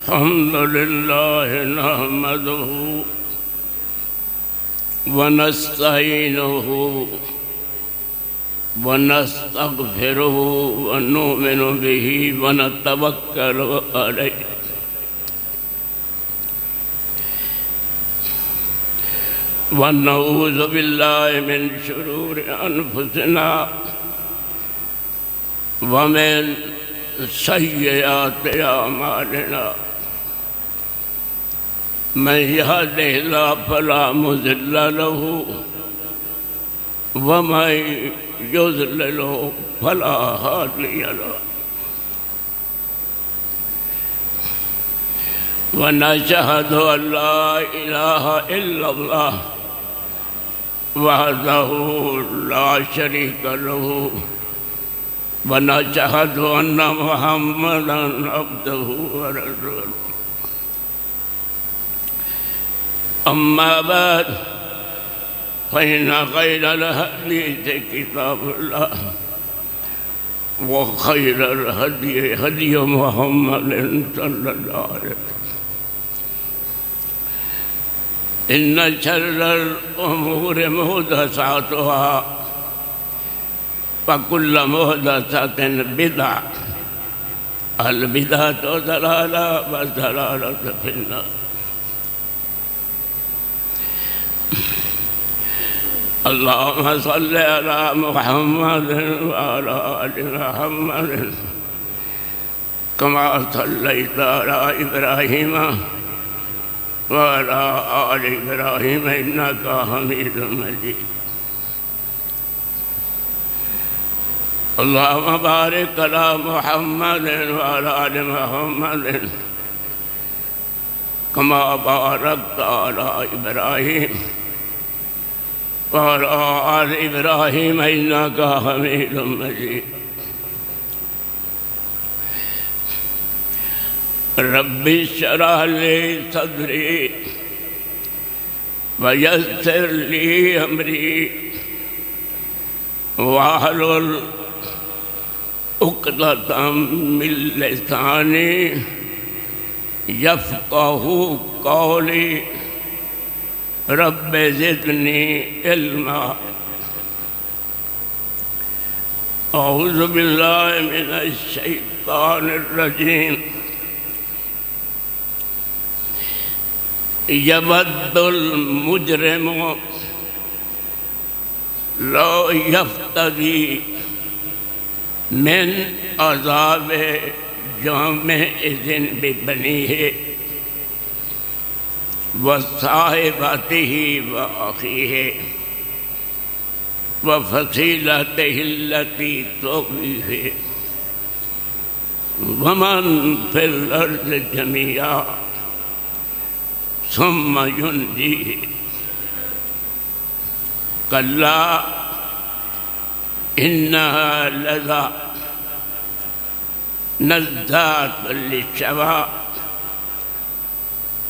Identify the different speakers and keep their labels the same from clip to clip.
Speaker 1: الحمد لله نحمده ونستعينه ونستغفره ونؤمن به ونتوكل عليه ونعوذ بالله من شرور أنفسنا ومن سيئات أعمالنا من يهده الله فلا مضل له ومن يضلل فلا هادي له ونشهد أن لا إله إلا الله وحده لا شريك له ونشهد أن محمدا عبده ورسوله أما بعد فإن خير الحديث كتاب الله وخير الهدي هدي محمد صلى الله عليه وسلم إن شر الأمور محدثاتها وكل محدثة بدعة البدعة ضلالة والضلالة في النار اللهم صل على محمد وعلى آل محمد كما صليت على إبراهيم وعلى آل إبراهيم إنك حميد مجيد اللهم بارك على محمد وعلى آل محمد كما باركت على إبراهيم وعلى آل إبراهيم إنك حميد مجيد رب اشرح لي صدري ويسر لي أمري واحلل عقدة من لساني يفقه قولي رب زدني علما أعوذ بالله من الشيطان الرجيم يود المجرم لو يفتدي من عذاب يومئذ ببنيه وصاحبته وأخيه وفصيلته التي تؤويه ومن في الأرض جميعا ثم ينجيه كلا إنها لظى نزاعة للشوى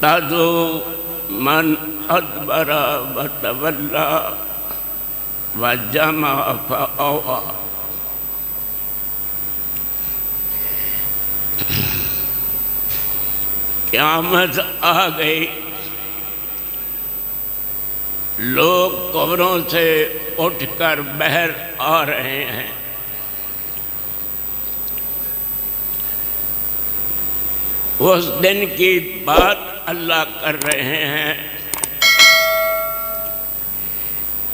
Speaker 1: تدعو من أدبر وتولى وجمع فأوعى قیامت آ گئی لوگ قبروں سے اٹھ کر باہر آ رہے ہیں اس دن کی بات اللہ کر رہے ہیں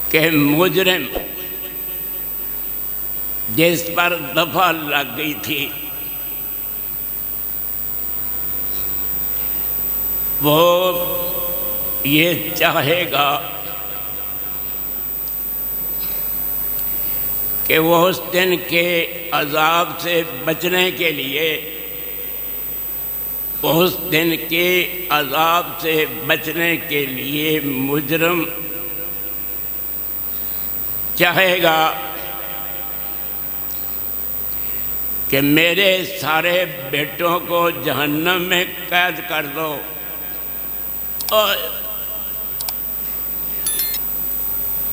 Speaker 1: کہ مجرم جس پر دفع لگ گئی تھی وہ یہ چاہے گا کہ وہ اس دن کے عذاب سے بچنے کے لیے اس دن کے عذاب سے بچنے کے لیے مجرم چاہے گا کہ میرے سارے بیٹوں کو جہنم میں قید کر دو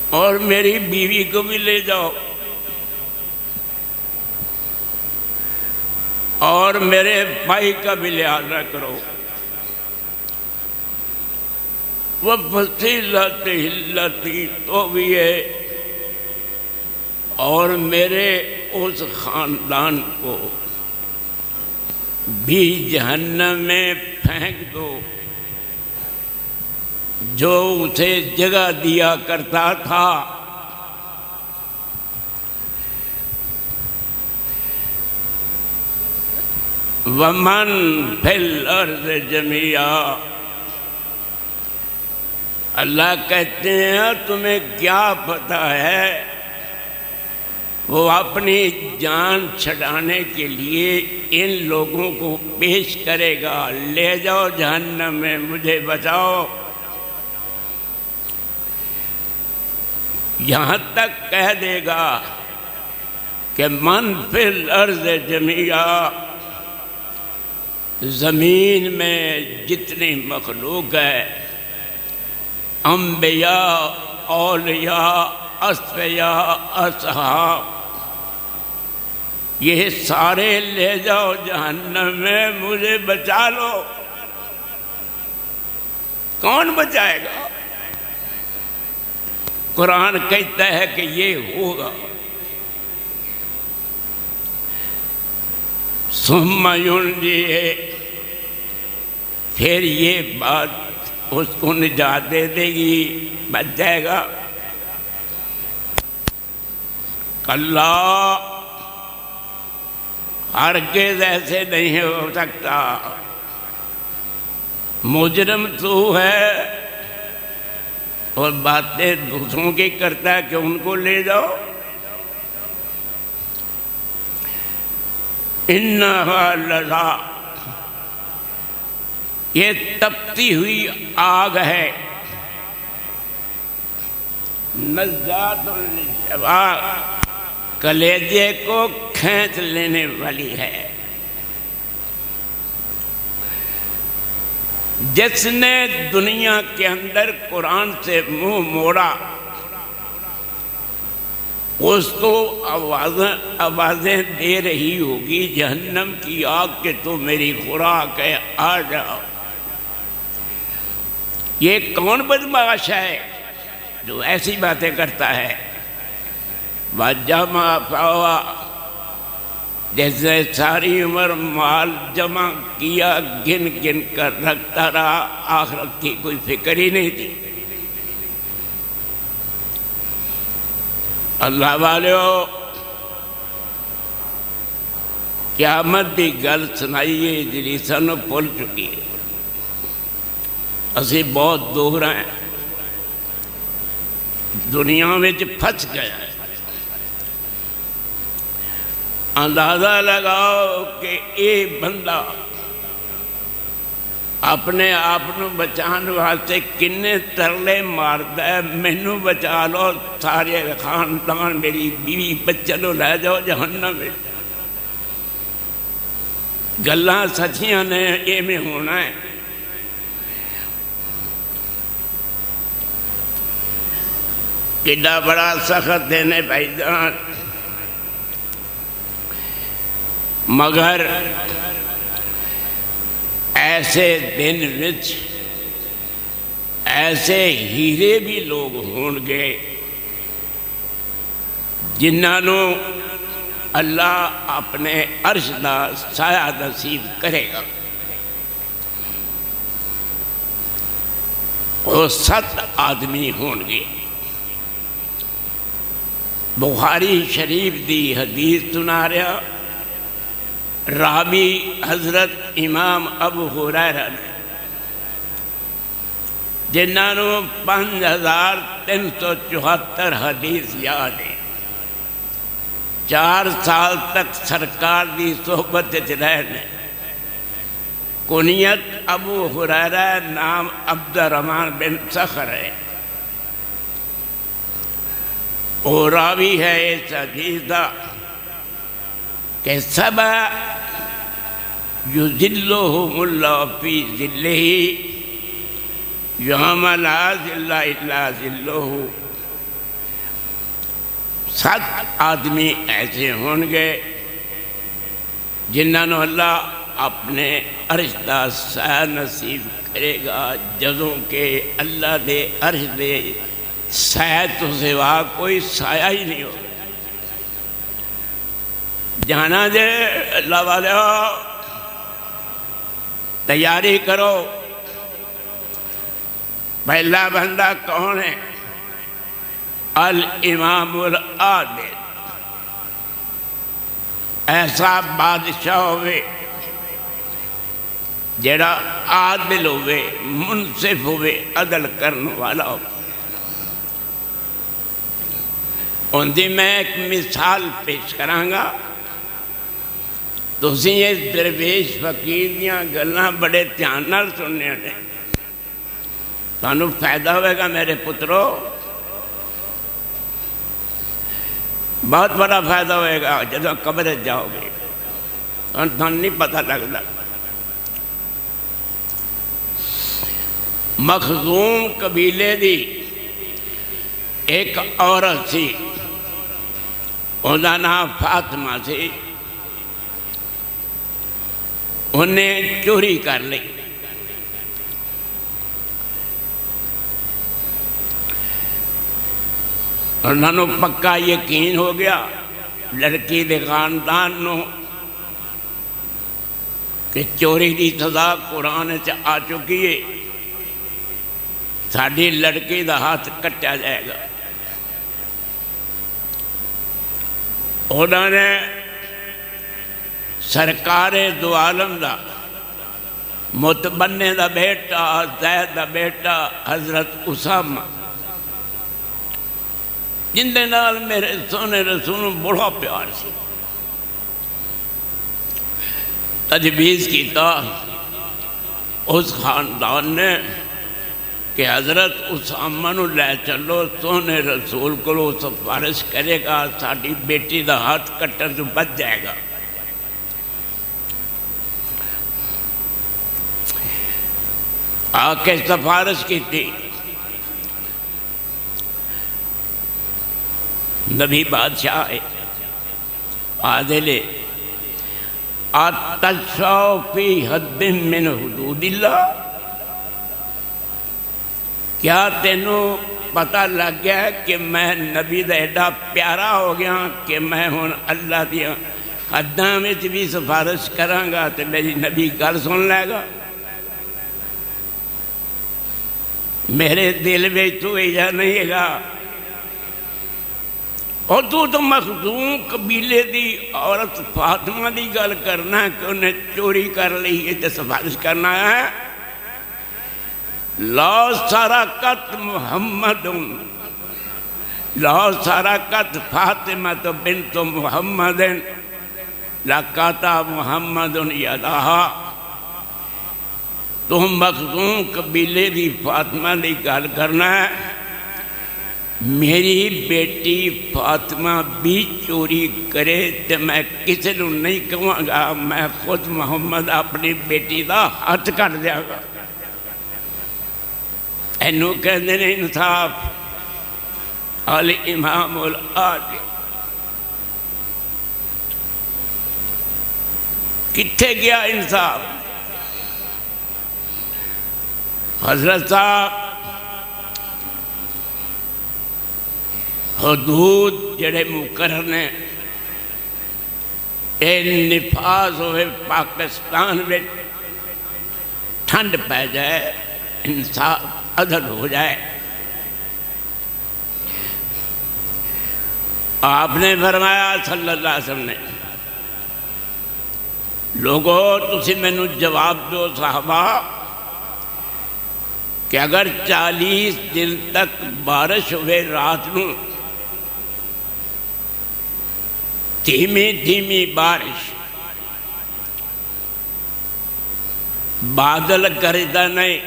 Speaker 1: اور میری بیوی کو بھی لے جاؤ اور میرے بھائی کا بھی لحاظ نہ کرو. وَفَصِيلَتِهِ الَّتِي تُؤْوِيهِ، اور میرے اس خاندان کو بھی جہنم میں پھینک دو جو اسے جگہ دیا کرتا تھا. وَمَن فِي الْأَرْضِ جَمِيعًا، اللہ کہتے ہیں تمہیں کیا پتہ ہے، وہ اپنی جان چھڑانے کے لیے ان لوگوں کو پیش کرے گا، لے جاؤ جہنم میں، مجھے بچاؤ. یہاں تک کہہ دے گا کہ من فی الارض جميعا، زمین میں جتنی مخلوق ہے، انبیاء، اولیاء، اصفیاء، اصحاب، یہ سارے لے جاؤ جہنم میں، مجھے بچا لو. کون بچائے گا؟ قرآن کہتا ہے کہ یہ ہوگا. ثم ینجیہ، پھر یہ بات اس کو نجات دے دے گی، بچ جائے گا. اللہ ہرگز ایسے نہیں ہو سکتا. مجرم تو ہے اور باتیں دوسروں کی کرتا ہے کہ ان کو لے جاؤ. انہا لظا، یہ تپتی ہوئی آگ ہے. نزات للشوا، کلیجے کو کھینچ لینے والی ہے. جس نے دنیا کے اندر قرآن سے منہ موڑا اس کو آوازیں دے رہی ہوگی جہنم کی آگ کہ تو میری خوراک ہے، آ جاؤ. یہ کون بدمعاش ہے جو ایسی باتیں کرتا ہے؟ وَجَمَعَ فَأَوْعَى، جیسے ساری عمر مال جمع کیا، گن گن کر رکھتا رہا، آخرت کی کوئی فکر ہی نہیں تھی. اللہ والیو، قیامت دی گل سنائیے جی سانو بھول چکی ہے. اسی بہت دور ہیں، دنیا میں پھنس گیا ہے. اندازہ لگاؤ کہ یہ بندہ اپنے آپ بچان واسطے کنے ترلے ماردا ہے، مینوں بچا لو، سارے خاندان، میری بیوی بچے نو لے جاؤ جہنم میں. گلاں سچیاں نے، ایویں ہونا ہے. کڈا بڑا سخت دینے بھائی جان، مگر ایسے دن وچ ایسے ہیرے بھی لوگ ہون گے جنہوں اللہ اپنے عرش دا سایہ نصیب کرے گا. وہ 7 آدمی ہون گے. بخاری شریف دی حدیث سنا رہا، راوی حضرت امام ابو ہریرہ نے، جنہوں 5374 حدیث یاد ہے. 4 سال تک سرکار دی صحبت رہنے. کنیت ابو ہریرہ، نام عبد الرحمن بن صخر ہے. اور راوی ہے اس حدیث دا کہ 7 یذلہم اللہ فی ظلہ یوم لا ظل الا ظلہ. 7 آدمی ایسے ہوں گے جنہاں نو اللہ اپنے عرش دا سایہ نصیب کرے گا، جدوں کہ اللہ دے عرش دے سایہ تو سوا کوئی سایہ ہی نہیں ہو۔ جانا دے اللہ والے ہو، تیاری کرو۔ پہلا بندہ کون ہے؟ الامام العادل، ایسا بادشاہ ہوئے جڑا عادل ہوئے، منصف ہوئے، عدل کرنے والا ہو۔ ان دی میں ایک مثال پیش کرانگا، تو اسی یہ درویش فقیر دیاں گلنا بڑے دھیان نال سننے ہیں، تانوں فائدہ ہوئے گا میرے پترو، بہت بڑا فائدہ ہوئے گا جب قبر جاؤ گے، تانوں نہیں پتہ لگتا۔ مخزوم قبیلے دی ایک عورت سی، انہاں نام فاطمہ سی، انہیں چوری کر لی۔ انہوں نے پکا یقین ہو گیا لڑکی دے خاندان نو کہ چوری دی سزا قرآن سے آ چکی ہے، ساڑھی لڑکی دا ہاتھ کٹیا جائے گا۔ انہوں نے سرکار دو عالم دا متبنے دا بیٹا، زید دا بیٹا حضرت اسامہ، جن دے نال میرے سونے رسول بڑا پیار سی، تجویز کیتا اس خاندان نے کہ حضرت اسامہ نو لے چلو، سونے رسول کو سفارش کرے گا، ساڑھی بیٹی دا ہاتھ کٹر تو بچ جائے گا۔ آکے سفارش کی تھی، نبی بادشاہ ہے عادل، اتشفع فی حد من حدود اللہ، کیا تینوں پتہ لگ گیا ہے کہ میں نبی دا ایڈا پیارا ہو گیا کہ میں ہوں اللہ دیا حداں میں بھی سفارش کروں گا تو میری نبی گل سن لے گا؟ میرے دل میں تو ایجا نہیں گا، اور تو مخزوم قبیلے دی عورت فاطمہ دی گل کرنا ہے کہ انہیں چوری کر لی ہے تو سفارش کرنا ہے۔ لا سرقت محمد، لا سرقت فاطمہ بنت محمد لقطع محمد یدہا۔ تم مخزوم قبیلے دی فاطمہ دی گل کرنا ہے، میری بیٹی فاطمہ بھی چوری کرے تو میں کسی نو نہیں کہوں گا، میں خود محمد اپنی بیٹی دا ہاتھ کٹ دیا گا۔ اینو کہنے نے انصاف، الامام العادل۔ کتھے گیا انصاف؟ حضرت صاحب حدود جڑے مقرر نے اے نفاذ ہوئے پاکستان میں ٹھنڈ پہ جائے، انصاف عدل ہو جائے۔ آپ نے فرمایا صلی اللہ علیہ وسلم نے، لوگو تسی میں نو جواب دو صحابہ کہ اگر 40 دن تک بارش ہوئے رات نو، دھیمی دھیمی بارش، بادل گرجتا نہیں،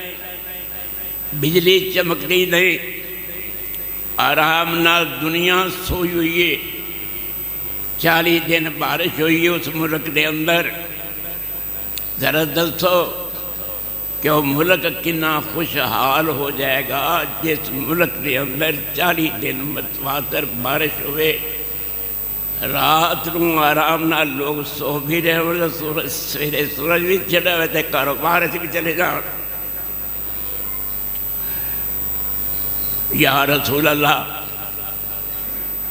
Speaker 1: بجلی چمکتی نہیں، آرام نال دنیا سوئی ہوئی ہے، 40 دن بارش ہوئی ہے اس ملک دے اندر، ذرا دسو کہ وہ ملک کنا خوشحال ہو جائے گا جس ملک کے اندر 40 دن متواتر بارش ہوئے۔ رات نو آرام نال لوگ سو بھی رہے اور سویرے سورج بھی چڑھے ہوئے تھے، کاروبار سے بھی چلے جاؤ. یا رسول اللہ،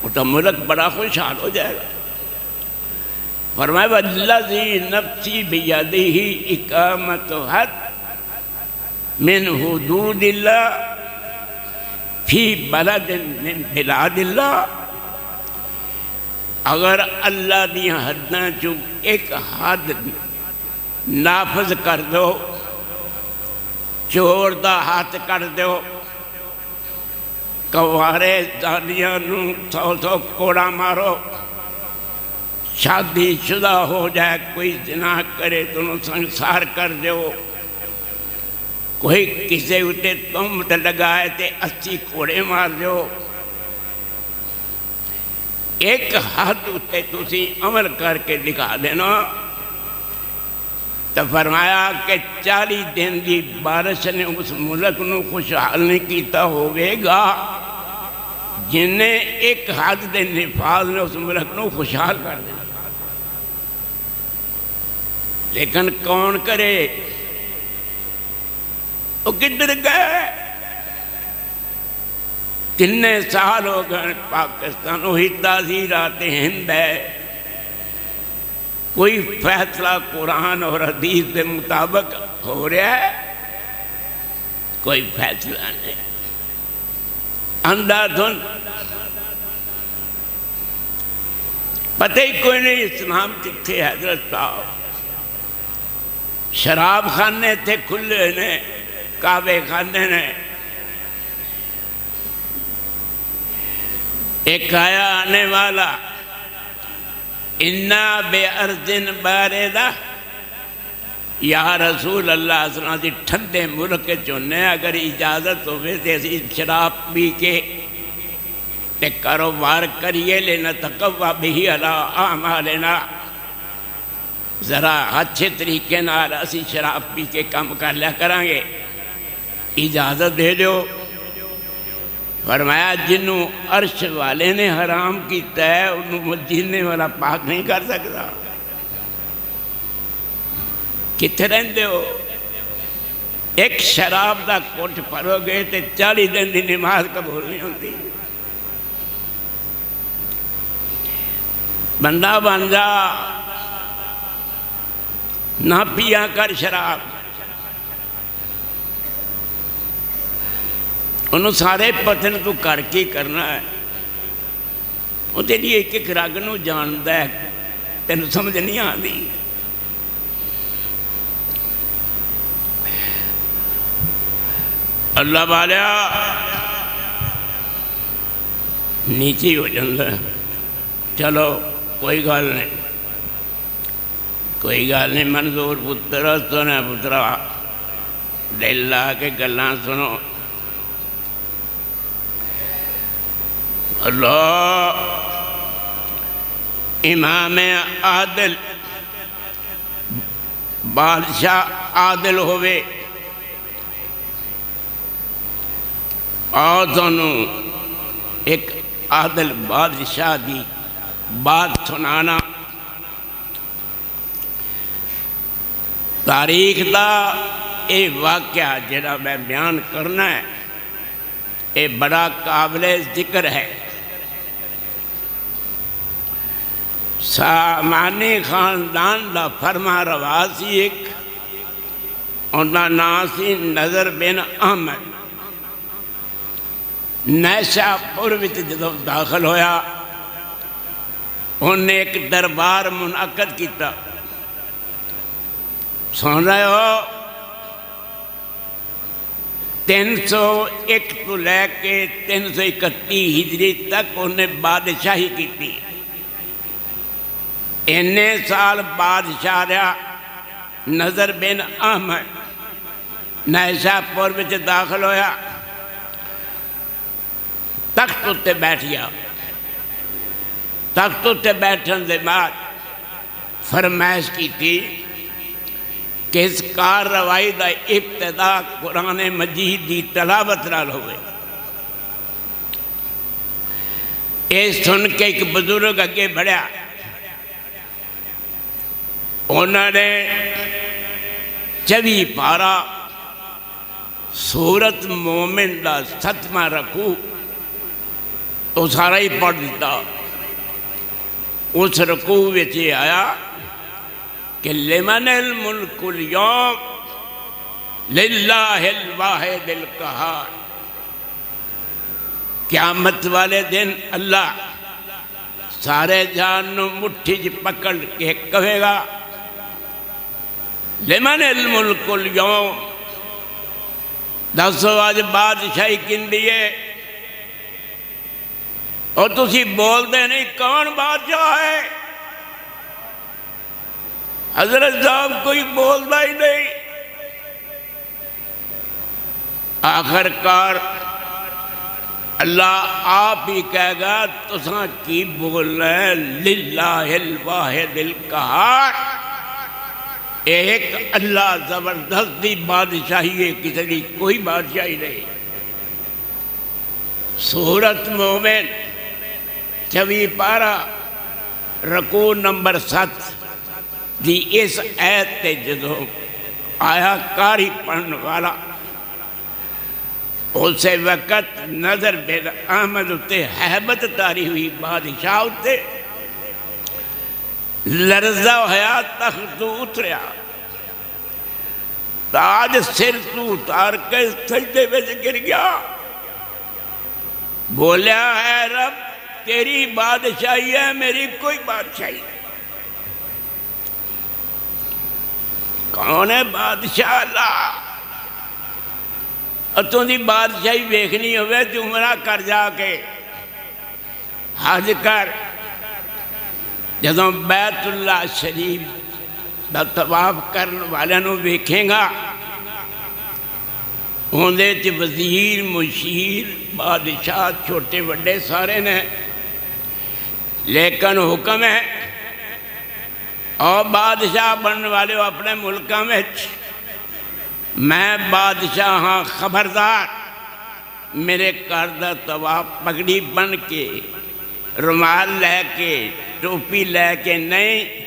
Speaker 1: وہ تو ملک بڑا خوشحال ہو جائے گا. فرمایا والذی نفسی بیدہ اقامت حد من حدود اللہ فی بلد من بلاد اللہ. اگر اللہ دیا حداں چوں ایک حد نافذ کر دو، چور دا ہاتھ کر دو، کوارے زانیاں نو 100 کوڑا مارو، شادی شدہ ہو جائے کوئی زنا کرے تو انہوں سنسار کر دو، کوئی کسے اٹھے تہمت لگائے تے 80 کوڑے مار دو. ایک حد اٹھے تسی عمل کر کے دکھا دینا. تو فرمایا کہ 40 دن دی بارش نے اس ملک نو خوشحال نہیں کیتا ہوئے گا جنہیں ایک حد دے نفاذ نے اس ملک نو خوشحال کر دیا. لیکن کون کرے؟ وہ کدھر گئے؟ کتنے سال ہو گئے پاکستان وہی تعزیرات ہند ہے، کوئی فیصلہ قرآن اور حدیث کے مطابق ہو رہا ہے؟ کوئی فیصلہ نہیں. اندھا دھن پتہ ہی کوئی نہیں اسلام کتنے حضرت صاحب. شراب خانے تھے کھلے نے، کعبے خانے نے. ایک آیا آنے والا اِنَّا بِأَرْضٍ بَارِدَةٍ، یا رسول اللہ صلی اللہ علیہ وسلم ٹھنڈے ملک چنے اگر اجازت ہوئے تھے اسی شراب پی کے تے کاروبار کریے لینا تقوی بہی علی اعمالنا، ذرا اچھے طریقے نال اسی شراب پی کے کام کر لیا کرانگے، اجازت دے دو. فرمایا جنہوں عرش والے نے حرام کیتا ہے انہوں جینے والا پاک نہیں کر سکتا. کتنے رہندے ہو؟ ایک شراب دا کوٹ پھرو گئے تے 40 دن دی نماز قبول نہیں ہوتی. بندہ بن جا، نہ پیا کر شراب. انہوں سارے پتن تو کر کے کرنا ہے. وہ تیری ایک ایک رگ نو جاندہ ہے، تینوں سمجھ نہیں آتی. اللہ بالیا نیچی ہو جاندہ ہے. چلو کوئی گال نہیں، کوئی گال نہیں. منظور پترہ سنے پترہ دل لا کے گلان سنو. اللہ امام عادل بادشاہ عادل ہوئے اور دونوں ایک عادل بادشاہ دی بات سنانا. تاریخ دا اے واقعہ جڑا میں بیان کرنا ہے اے بڑا قابل ذکر ہے. سامانی خاندان دا فرما روا سی ایک، انہا نام سی نظر بن احمد. نیشہ پور وچ جدو داخل ہویا انہیں ایک دربار منعقد کیتا. سن رہے ہو 301 تو لے کے 331 ہجری تک انہیں بادشاہی کی تھی. انہیں سال بادشاہ رہا نظر بن احمد. نیشہ پور وچ داخل ہویا، تخت اتے بیٹھ گیا. تخت اتے بیٹھن دے بعد فرمائش کی تھی کہ اس کارروائی دا ابتدا قرآن مجید دی تلاوت نال ہوئے. یہ سن کے ایک بزرگ اگے بڑھیا، انہوں نے 24 پارا سورت مومن دا 7واں رکوع تو سارا ہی پڑھ دیتا۔ اس رکوع وچ یہ آیا کہ لمن الملک اليوم للہ الواحد القہار، قیامت والے دن اللہ سارے جان نو مٹھی چ پکڑ کے کہے گا لمن الملک اليوم، دسو آج بادشاہی کندی ہے؟ اور تسی بول دے نہیں کون بادشاہ ہے؟ حضرت صاحب کوئی بولتا ہی نہیں۔ آخر کار اللہ آپ ہی کہے گا تساں کی بولنا ہے، للہ الواحد القہار، ایک اللہ زبردست دی بادشاہی ہے، کسی دی کوئی بادشاہی نہیں۔ سورت مومن 24 پارا رکوع نمبر 7 دی اس آیت تے جدو آیا کاری پڑھن والا، اسے وقت نظر بن احمد اتے حیبت تاری ہوئی بادشاہ اتے، لرزہ ہویا تخت اتریا، تاج سر تو اتار کے سجدے میں گر گیا، بولیا ہے رب تیری بادشاہی ہے، میری کوئی بادشاہی نہیں۔ کون ہے بادشاہ؟ اللہ۔ اور تو دی بادشاہی ویکھنی ہوئے تو عمرہ کر جا کے حج کر، جدوں بیت اللہ شریف دا طواف کرن والے نو ویکھیں گا، ہوندے چ وزیر مشیر بادشاہ چھوٹے وڈے سارے نے، لیکن حکم ہے اور بادشاہ بننے والے ہو اپنے ملکہ میں، میں بادشاہ ہاں خبردار، میرے کردہ طواف پگڑی بن کے رومال لے کے ٹوپی لے کے نہیں،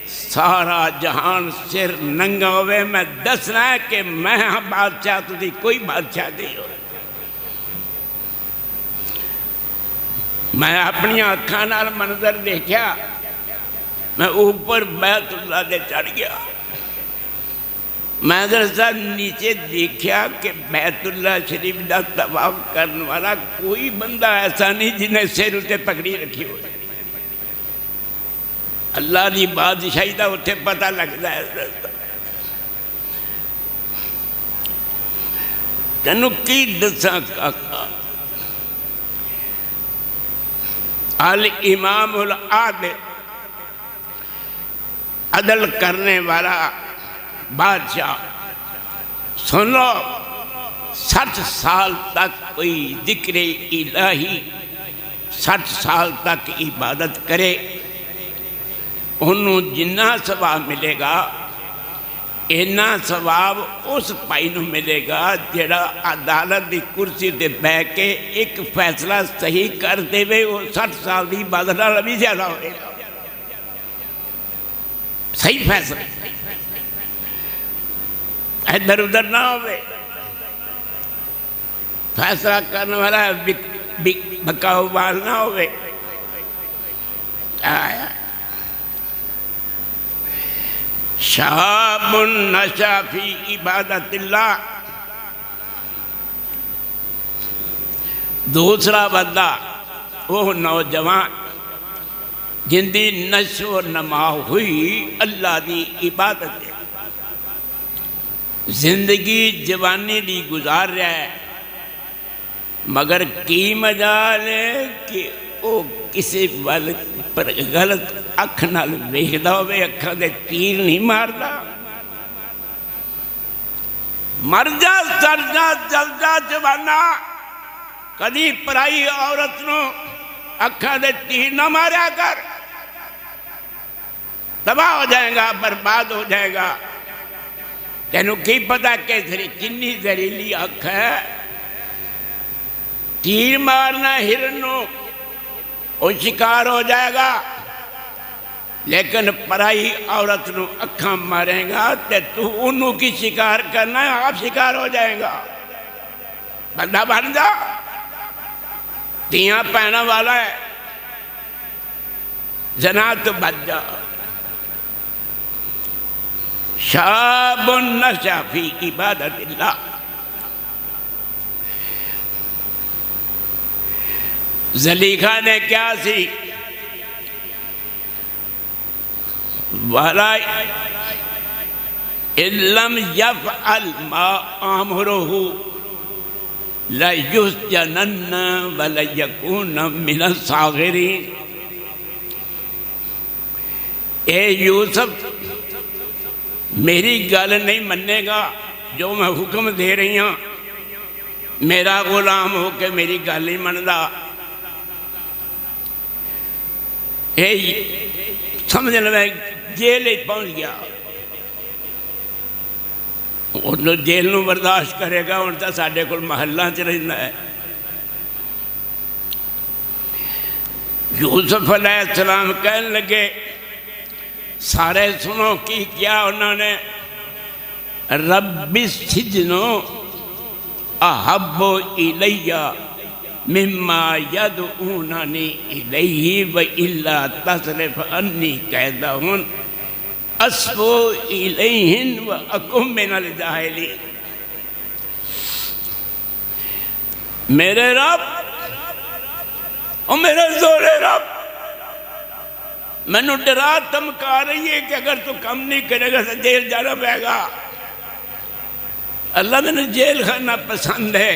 Speaker 1: سارا جہان سر ننگا ہوئے، میں دسنا ہے کہ میں ہاں بادشاہ، تو دی کوئی بادشاہ نہیں ہو۔ میں اپنی آنکھاں نال منظر دیکھیا، میں اوپر بیت اللہ دے چڑھ گیا، میں درسا نیچے دیکھیا کہ بیت اللہ شریف دا طواف کرنے والا کوئی بندہ ایسا نہیں جنہیں سر اتے پکڑی رکھی ہو۔ اللہ دی بادشاہی دا اتھے پتہ لگتا ہے۔ تینوں کی دساں کاکا، الامام العادل، عدل کرنے والا بادشاہ، سن لو 60 سال تک کوئی ذکر الہی 60 سال تک عبادت کرے، انہوں جنہ ثواب ملے گا، اینا ثواب اس پائی نو ملے گا جڑا عدالت دی کرسی دے بے کے ایک فیصلہ صحیح کر دے وے، وہ 60 سال دی عبادت نال بھی زیادہ ہوئے گا۔ صحیح فیصلہ ادھر ادھر نہ ہوئے، فیصلہ کرنے والا بکاؤ بال نہ ہوئے۔ آیا شاب نشا فی عبادت اللہ، دوسرا بندہ وہ نوجوان جن دی نشو و نما ہوئی اللہ دی عبادت ہے، زندگی جوانی دی گزار رہا ہے، مگر کی مجال ہے کہ وہ کسی پر غلط اکھ نال ویکھدا ہوئے، اکھاں دے تیر نہیں ماردا، مر جا سر جا جل جا جوانا، کدی پرائی عورت نو اکھاں دے تیر نہ ماریا کر، تباہ ہو جائے گا، برباد ہو جائے گا۔ تینوں کی پتا کہ کنی زہریلی اکھ ہے، تیر مارنا ہرنوں وہ شکار ہو جائے گا، لیکن پرائی عورت نو اکھاں مارے گا تے تو انہوں کی شکار کرنا ہے، آپ شکار ہو جائیں گا۔ بندہ بن جا، تیاں پہنا والا ہے، زنا تو بچ جا۔ شاب نشأ فی عبادت اللہ، زلیخا نے کیا سی؟ وَلَا إِن لَمْ يَفْعَلْ مَا آمُرُهُ لَيُسْجَنَنَّ وَلَيَكُونَ مِنَ الصَّاغِرِينَ۔ اے یوسف، میری گل نہیں مننے گا، جو میں حکم دے رہی ہوں، میرا غلام ہو کے میری گل نہیں مندا، اے سمجھنے میں جیل پہنچ گیا، اور جیل نو برداشت کرے گا، ان تا ساڑھے کل محلہ چ رہنا ہے۔ یوسف علیہ السلام کہنے لگے، سارے سنو کی کیا انہوں نے؟ رب السجن احب الی مما یدعوننی الیہ والا تصرف انی کیدہن اصبو الیہن واکن من الجاہلین۔ میرے رب، اور میرے زور رب میں نے ڈرا دھمکا رہی ہے کہ اگر تو کم نہیں کرے گا تو جیل جانا پڑے گا۔ اللہ میں نے جیل خانہ پسند ہے،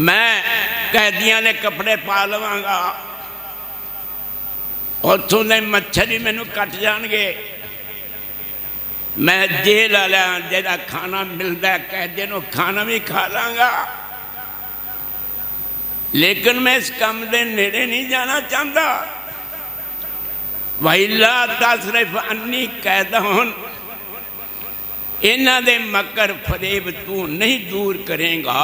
Speaker 1: میں قیدیاں نے کپڑے پا لواں گا، اور تو نے مچھری میں نے کٹ جان گے، میں جیل آلیا جیدہ کھانا ملتا ہے قیدیاں نو کھانا بھی کھا لاں گا، لیکن میں اس کمرے نیڑے نہیں جانا چاہتا۔ وَإِلَّا تَصْرِفْ عَنِّي كَيْدَهُنَّ، انہاں دے مکر فریب تو نہیں دور کریں گا،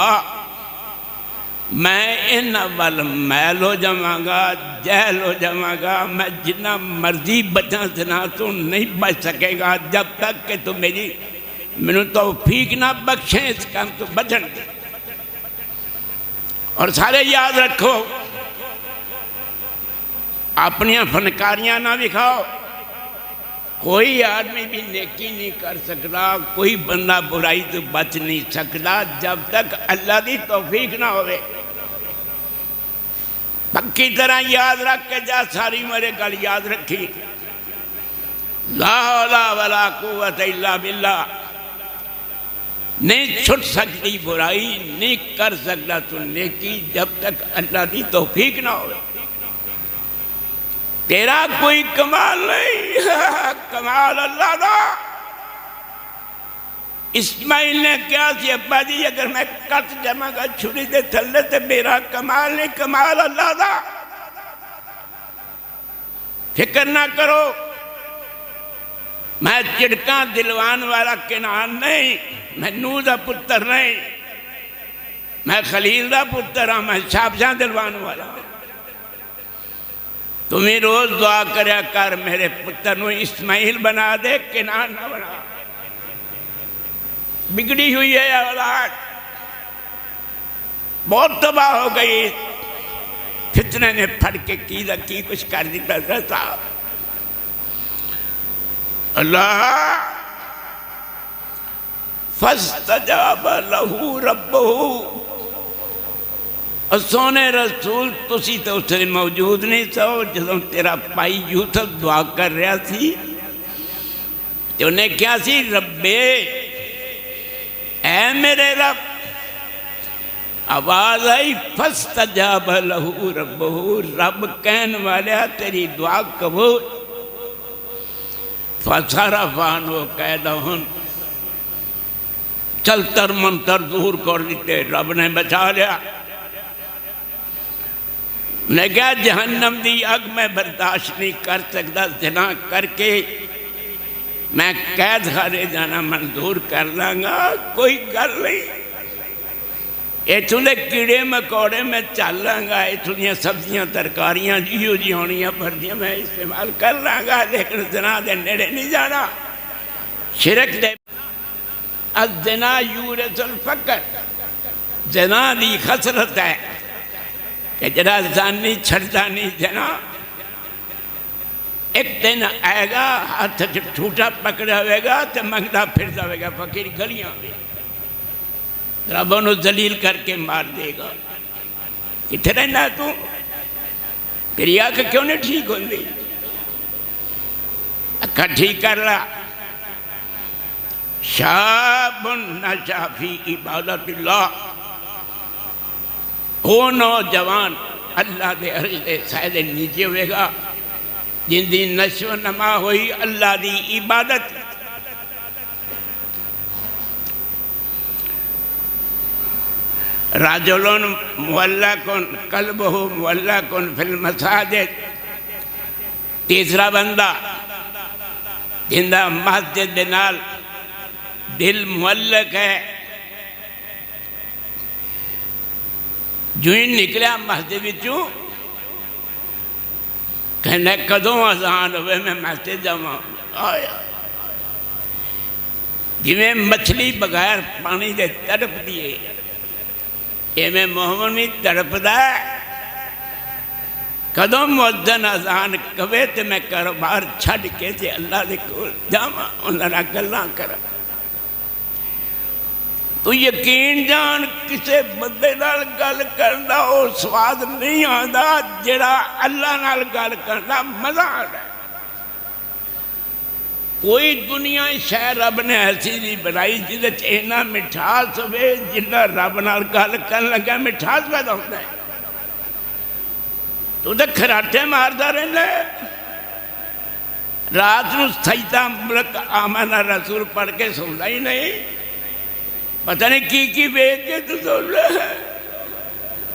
Speaker 1: میں انہاں وال میل ہو جاواں گا، جہل ہو جاواں گا، میں جنہ مرضی بچاں سنا تو نہیں بچ سکے گا جب تک کہ تو میں توفیق نہ بخشیں اس کام تو بچن دے۔ اور سارے یاد رکھو، اپنی فنکاریاں نہ دکھاؤ، کوئی آدمی بھی نیکی نہیں کر سکتا، کوئی بندہ برائی تو بچ نہیں سکتا جب تک اللہ دی توفیق نہ ہوئے۔ پکی طرح یاد رکھ کے جا، ساری میرے گل یاد رکھی، لا حول ولا قوت الا باللہ۔ نہیں چھٹ سکتی برائی، نہیں کر سکتا تو نیکی جب تک اللہ دی توفیق نہ ہوئے۔ تیرا کوئی کمال نہیں، کمال اللہ دا۔ اسماعیل نے کیا سی؟ ابا جی اگر میں کٹ جمع گا چھری دے تھلے تے میرا کمال نہیں، کمال اللہ دا۔ فکر نہ کرو، میں چڑکاں دلوان والا کنان نہیں، میں نوح دا پتر نہیں، میں خلیل دا پتر ہاں، میں شابشاں دلوان والا۔ تمہیں روز دعا کریا کر میرے پتر نو اسماعیل بنا دے، کنان نہ بنا۔ بگڑی ہوئی ہے اولاد، بہت تباہ ہو گئی، فتنے نے پھڑ کے کی کچھ کر دیتا تھا۔ اللہ فَاسْتَجَابَ لَهُ رَبُّهُ، اور سونے رسول تسی تو اس نے موجود نہیں سو جدوں تیرا پائی یوسف دعا کر رہا تھی، تو انہیں کیا سی؟ ربے، اے میرے رب، آواز آئی فَاسْتَجَابَ لَهُ رَبُّهُ، رب کہن والیا تیری دعا قبول۔ فَصَرَفَ عَنْهُ كَيْدَهُنَّ، چلتر منتر دور کر دیتے، رب نے بچا لیا۔ نے کہا جہنم دی اگ میں برداشت نہیں کر سکتا، زنا کر کے میں قید خانے جانا منظور کر لاں گا، کوئی گل نہیں۔ اتوں کے کیڑے مکوڑے میں چل لوں گا، اتوں دیا سبزیاں ترکاریاں جیو جی ہونیاں پردیاں میں استعمال کر لوں گا، لیکن زنا دے نیڑے نہیں جانا۔ شرک دے الزنا یورث الفقر، زنا دی خسرت ہے کہ جڑا زانی چھڑتا نہیں زنا ایک دن آئے گا ہاتھ ٹھوٹا پکڑا ہوئے گا تو منگتا پھرتا ہوئے گا، فقیر گلیاں میں رب انہوں ذلیل کر کے مار دے گا۔ کتنے رہنا تو تیری آنکھ کیوں نہیں ٹھیک ہو گئی؟ اکھا ٹھیک کر رہا۔ شاب نشا فی عبادت اللہ، وہ نوجوان اللہ دے عرش دے سائے دے نیچے ہوئے گا جن دی نشو نما ہوئی اللہ دی عبادت۔ رجل معلق قلبہ معلق فی المساجد، تیسرا بندہ جندہ مسجد نال دل معلق ہے، جو ہی نکلیا مسجد وچوں کہنے کدوں اذان ہوئے میں مسجد جاواں، آیا جویں مچھلی بغیر پانی دے تڑپ دیے ایویں محمد بھی تڑپدا ہے۔ کدوں مؤذن اذان کہے تے میں کاروبار چھڈ کے تے اللہ دے کول جاواں، انہاں نال گلاں کراں۔ تو یقین جان کسے بندے نال گل کرنا او سواد نہیں آندا جڑا اللہ نال گل کرنا مزہ آندا ہے۔ کوئی دنیا شے رب نے ایسی دی بنائی جدے وچ اینا مٹھاس ہوئے جنہ رب نال گل کرن لگا مٹھاس پیدا ہوتا ہے۔ تو تے کھراٹے ماردا رہنا ہے، رات نو سجدہ ملک آمن رسول پڑھ کے سوندا ہی نہیں، پتہ نہیں کی بیچ کے تو سن رہا ہے۔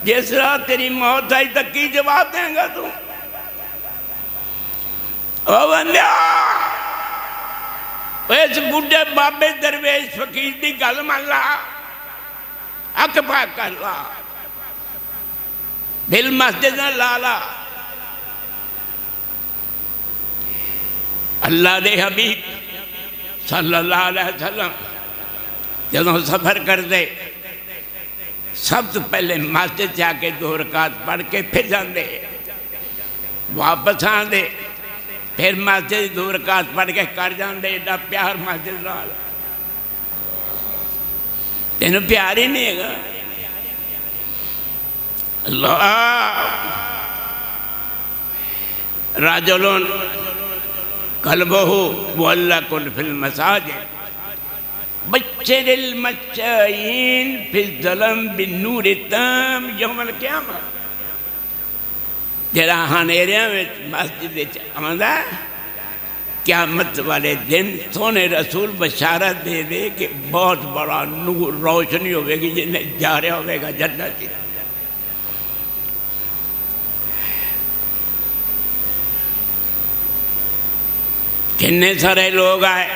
Speaker 1: جس رات تیری موت آئی تک کی جواب دیں گا تو؟ او بندیا، اس بڑھے بابے درویش فقیر دی گل مان لا، حق پاک کر لا، دل مسجد نہ لالا۔ اللہ دے حبیب صلی اللہ علیہ وسلم جدوں سفر کر دے سب تو پہلے مسجد جا کے 2 رکعت پڑھ کے پھر جاندے، واپس آندے پھر مسجد 2 رکعت پڑھ کے کر جاندے۔ ایڈا پیار مسجد نال، تینوں پیار ہی نہیں ہے گا۔ اللہ رجل قلبہ معلق فی المساجد بشر المشائین فی الظلم بالنور التام یوم القیامہ۔ جڑا ہنیریاں میں مسجد آندا قیامت والے دن سونے رسول بشارت دے دے کہ بہت بڑا نور روشنی ہوئے گی جنہیں جا رہا ہوئے گا جنت کی۔ کتنے سارے لوگ آئے،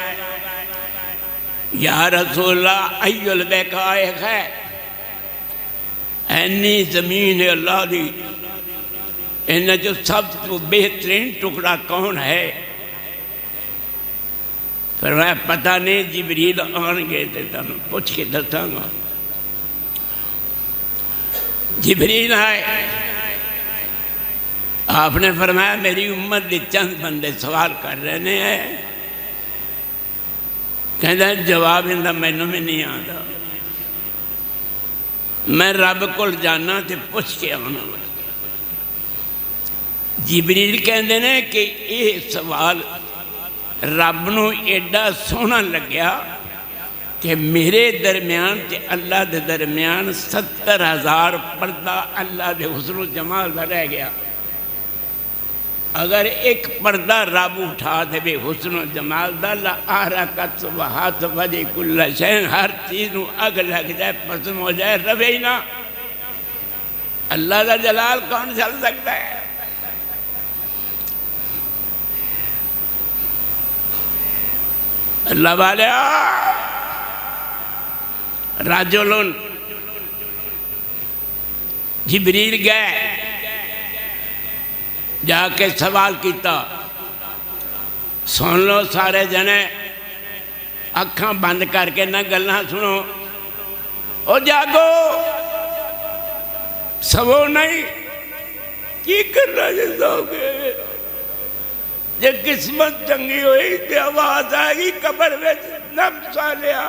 Speaker 1: یا رسول اللہ ای البقاء خیر، اینی زمین اللہ دی انہیں جو سب تو بہترین ٹکڑا کون ہے؟ فرمایا پتہ نہیں، جبریل آن گئے تھے تمہیں پوچھ کے دساں گا۔ جبریل آئے، آپ نے فرمایا میری امت دے چند بندے سوال کر رہے ہیں، کہتا جواب اندہ مینوں میں نہیں آتا، میں رب کو جانا تے پوچھ کے آنا۔ جبریل کہندے نے کہ یہ سوال رب نو ایڈا سونا لگیا کہ میرے درمیان تے اللہ دے درمیان 70,000 پردہ اللہ دے حسن و جمال دا رہ گیا۔ اگر ایک پردہ رب اٹھا دے بے حسن و جمال دا لآرکت سبحات وجہ کل شین، ہر چیز نو اگ لگ جائے پسند ہو جائے روے نہ۔ اللہ دا جلال کون چل سکتا ہے؟ اللہ والے رجل جبریل گئے جا کے سوال کیتا، سن لو سارے جنے، اکھاں بند کر کے نہ گلاں سنو، او جاگو، سوو نہیں، کی کرنا جیسا گے؟ جے قسمت چنگی ہوئی تے آواز آئے گی قبر میں نب سالیا،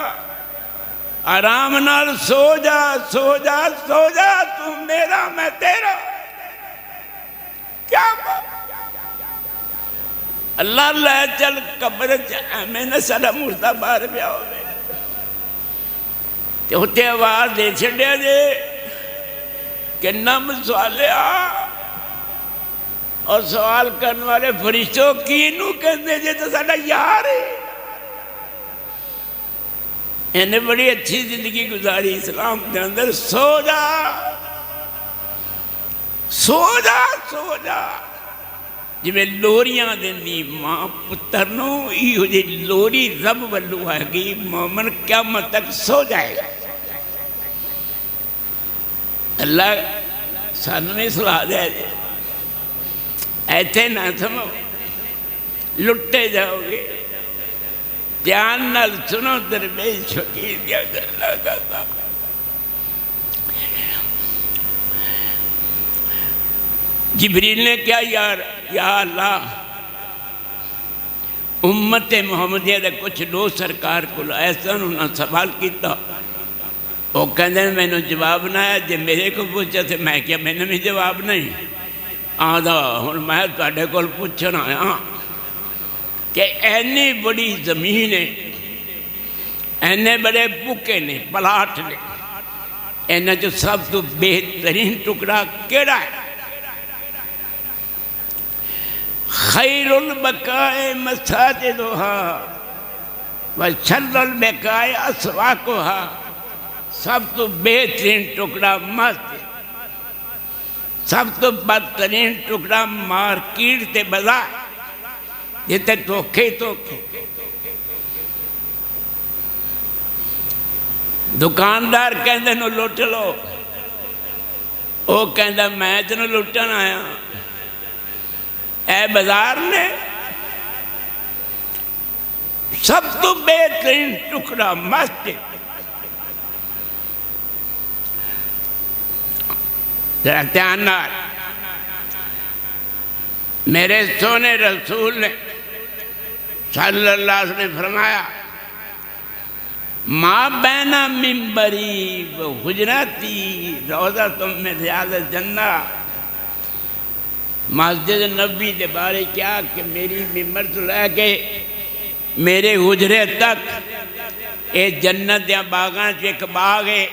Speaker 1: آرام نال سو جا سو جا سو جا، تو میرا میں تیرا، کیا بات؟ اللہ لے چل قبر میں نے سارا مردہ بار پیا ہو گئے کہ ہوتے آواز دے چھڑے دے کہ نم سوالیا، اور سوال کرنے والے فرشتوں کی نو کہنے جے تو ساڑا یار ہے، انہیں بڑی اچھی زندگی گزاری اسلام کے اندر، سو جا سو جا سو جا، جی میں لوریاں دن دی ماں پترنو ایو جی لوری رب والو ہے گی، مومن قیامت تک سو جائے گا۔ اللہ سانویں صلاح دے جے، ایتھے نہ سمو، لٹے جاؤ گے، دھیان نال سنو درویش فقیر دیا گلا گاتا۔ جبریل نے کیا یا اللہ، امت محمدیہ دے کچھ لوگ سرکار کو ایسا انہوں نے سوال کیتا، وہ کہنے میں نے جواب نہ ہے، جے میرے کو پوچھا تھے میں کیا میں نے بھی جواب نہیں آدھا ہوں میں تھوڑے کو پوچھنا آیا کہ اینی بڑی زمین ہے، اینے بڑے بکے نے پلاٹ نے، اینے جو سب تو بہترین ٹکڑا کیڑا ہے؟ خیر البقائے مساجدہا وشر البقائے اسواقہا، سب تو بہترین ٹکڑا مسجد، سب تو بدترین ٹکڑا مارکیٹ تے بازار، جتے توکھے دکاندار کہندے نو لوٹ لو، وہ کہندہ میں تنو لوٹن آیا، اے بازار نے سب تو بہترین ٹکڑا مسجد، ذرا دھیان نال، میرے سونے رسول نے صلی اللہ علیہ وسلم نے فرمایا، ما بین منبری و حجراتی روضۃ من ریاض الجنہ، مسجد نبی دے بارے کیا کہ میری ممبر سے لے کے میرے حجرے تک اے جنت یا باغاں سے ایک باغ ہے،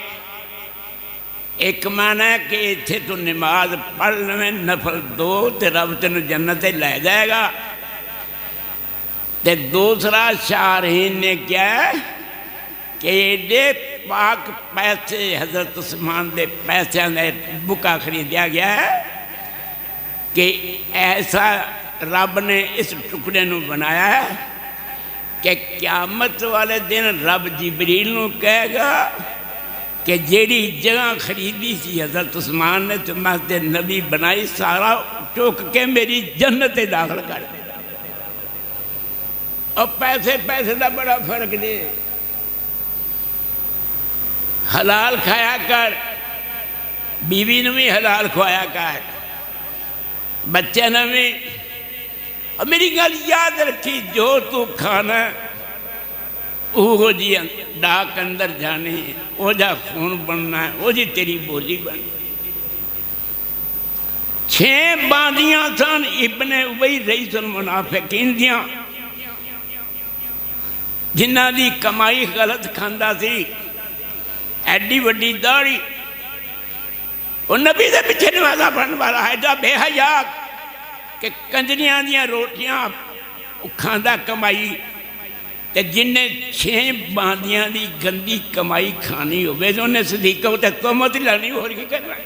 Speaker 1: ایک معنی ہے کہ اتھے تو نماز پڑھ لیں نفل دو تے رب تینوں جنت لے جائے گا، تے دوسرا شارحین نے کیا ہے کہ ایڈے پاک پیسے حضرت عثمان دے پیسے نے بکا خریدیا گیا ہے کہ ایسا رب نے اس ٹکڑے نو بنایا ہے کہ قیامت والے دن رب جبریل نو کہے گا کہ جیڑی جگہ خریدی سی حضرت عثمان نے تو مسجد نبی بنائی، سارا ٹوک کے میری جنت داخل کر دے، اور پیسے دا بڑا فرق دے، حلال کھایا کر، بیوی نے بھی حلال کھوایا کر، بچے نے بھی، اور میری گل یاد رکھی جو تو کھانا وہ جی ڈاک اندر جانی، وہ جا خون بننا ہے، وہ جی تیری بولی بننا۔ 6 باندیاں سن ابن ابی رئیس المنافقین دیاں، جنہ دی کمائی غلط کھاندا سی، ایڈی وڈی داڑھی، وہ نبی دے پیچھے نمازہ پڑھن والا ہے جا بے حیا کہ کنجریاں دیاں روٹیاں کھاندا کمائی، تے جنہیں 6 باندیاں دی گندی کمائی کھانی ہوئے جو انہیں صدیقہ ہوتا ہے تہمت لانی ہو رہی کرنا ہے۔